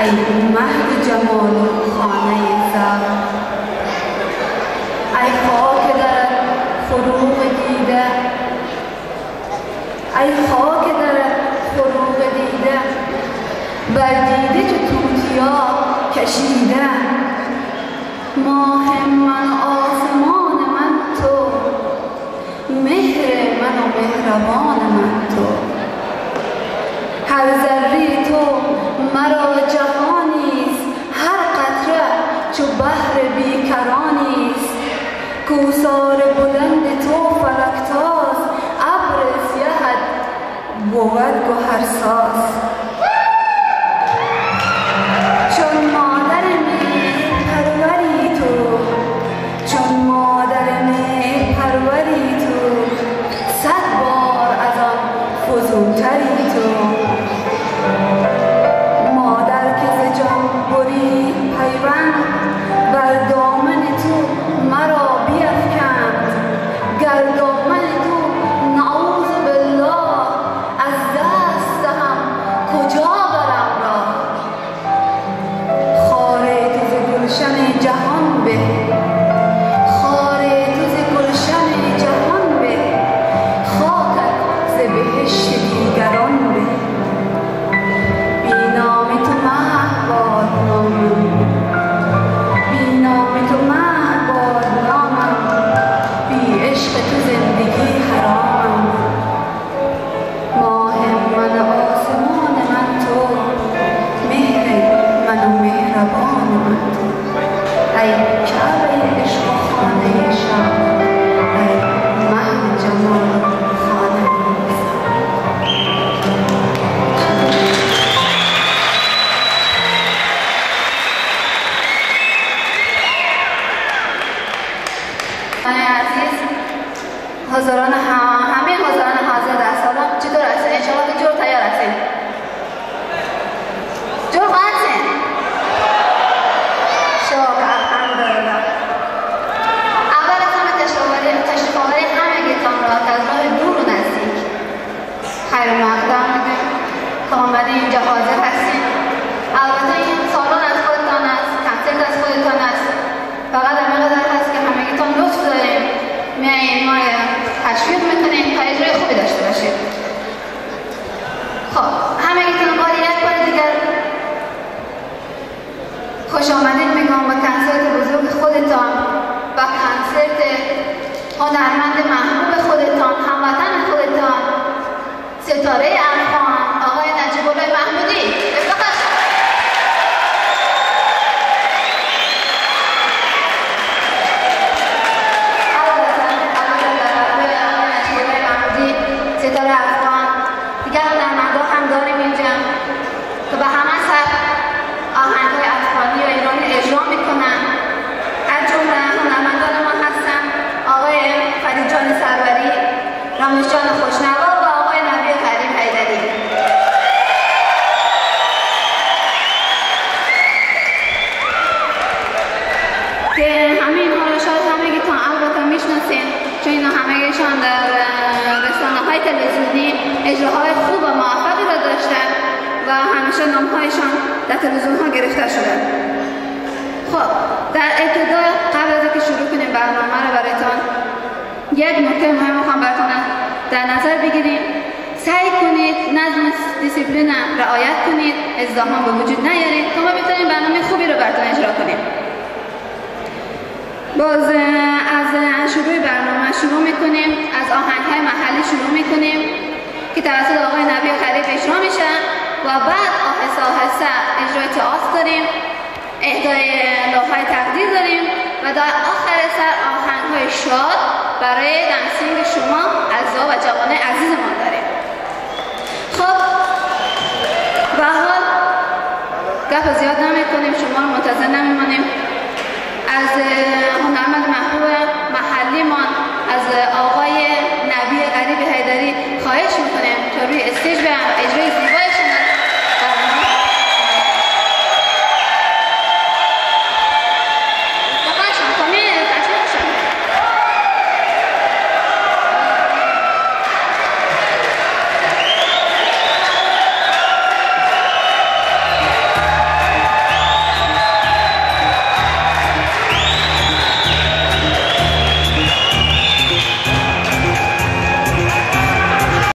ای مهد جمال خانه زر، ای خاک در فروغ دیده، ای خاک در فروغ دیده، بر دیده که توتیا کشیده. ماه من آسمان من تو، مهر من و مهربان من تو. هر ذره تو مرا جهانیست، هر قطره چو بحر بیکرانیست. کوثار بلند تو فلکتاز، ابر سیهت بود گوهرساز. چون مادر مهر پروری تو، چون مادر مهر پروری تو، 100 بار از آن فزونتری تو. مادر که ز جان بری پیوند، بر دامن تو مرا بیفکند. گر دامن تو نعوذ بالله، از دست دهم کجا برم را. خار تو ز گلشن جهان به، خار تو ز گلشن جهان به، خاکت ز بهشت دیگران به. بی نام تو مهد باد نامم، بی نام تو مهد باد نامم، بی عشق تو زندگی حرامم. ماه من آسمان من تو، مهر من و مهربان من تو. ای کعبه عشق و خانه شب، ای مهد جمال خانه زر. عزیز، حضوران همه حضوران حاضر در سالن چطور هستین؟ انشاءالله که جور تیار هستین؟ جور خواهد هستین؟ شکر، الحمدلله. اول از همه تشریف آوری همگیتان را که از راه دور و نزدیک خیر مقدم میگیم که آمده اینجا حاضر هستین. البته این سالن از خودتان است، کنسرت از خودتان است. فقط همینقدر هست که همگیتان لطف داریم میایین ما تشویق میکنیم تا اجرای خوبی داشته باشید. خب همگیتان بار یک بار دیگر خوش آمدید میگم به کنسرت بزرگ خودتان، و کنسرت هنرمند محبوب خودتان، هموطن خودتان، ستاره افغان آقای نجیب الله محمودی. ستاره افغان دیگر هنرمندا هم داریم اینجا که به همه سر آهنگ‌های افغانی و ایرانی اجرا میکنن. از جمله هنرمندان ما هستن آقای فرید جان سروری، رامش جان خوشنوا و آقای نبی کریم حیدری. که همین ها را شاید همگیتان البته میشناسین، چون اینا همگیشان در رسانه‌های تلویزیونی اجراهای خوب و موفقی را داشتن و همیشه نام‌هایشان در تلویزیون‌ها گرفته شده. خب در ابتدا قبل از اینکه شروع کنیم برنامه را برایتان یک نکته مهم می‌خوام براتون در نظر بگیریم. سعی کنید نظم دیسیپلین رعایت کنید، ازدحام به وجود نیارید تا ما بتونیم برنامه خوبی رو براتون اجرا کنیم. باز از شروع برنامه شروع میکنیم، از آهنگ‌های محلی شروع میکنیم که توسط آقای نبی کریم اجرا میشه و بعد آهسته آهسته اجرای تئاتر داریم، اهدای لوح‌های تقدیر داریم و در آخر سر آهنگ‌های شاد برای دنسینگ شما اعضا و جوانان عزیزمان داریم. خب به هر حال گپ زیاد نمیکنیم، شما رو منتظر نمیمانیم. از هنرمند محبوب محلیمان از آقای نبی غریب حیدری خواهش میکنیم تا روی استیج به اجرای